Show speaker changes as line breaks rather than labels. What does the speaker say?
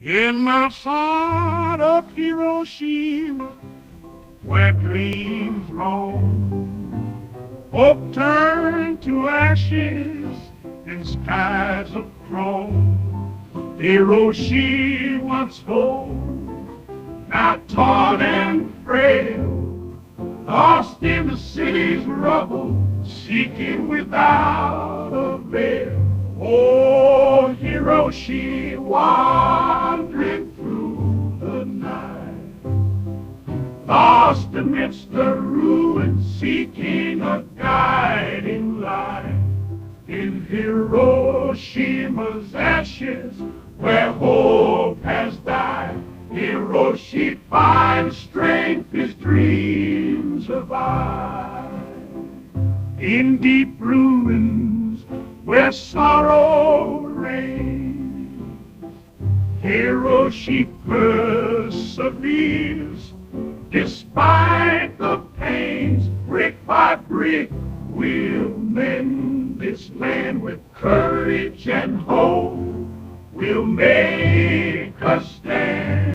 In the heart of Hiroshima, where dreams roam, hope turned to ashes and skies of chrome. Hiroshima once home, now torn and frail, lost in the city's rubble, seeking without avail. Oh, Hiroshi, wandering through the night, lost amidst the ruins, seeking a guiding light. In Hiroshima's ashes, where hope has died, Hiroshi finds strength his dreams abide. In deep ruins, where sorrow reigns, Hiroshi perseveres, despite the pains. Brick by brick, we'll mend this land with courage and hope. We'll make a stand.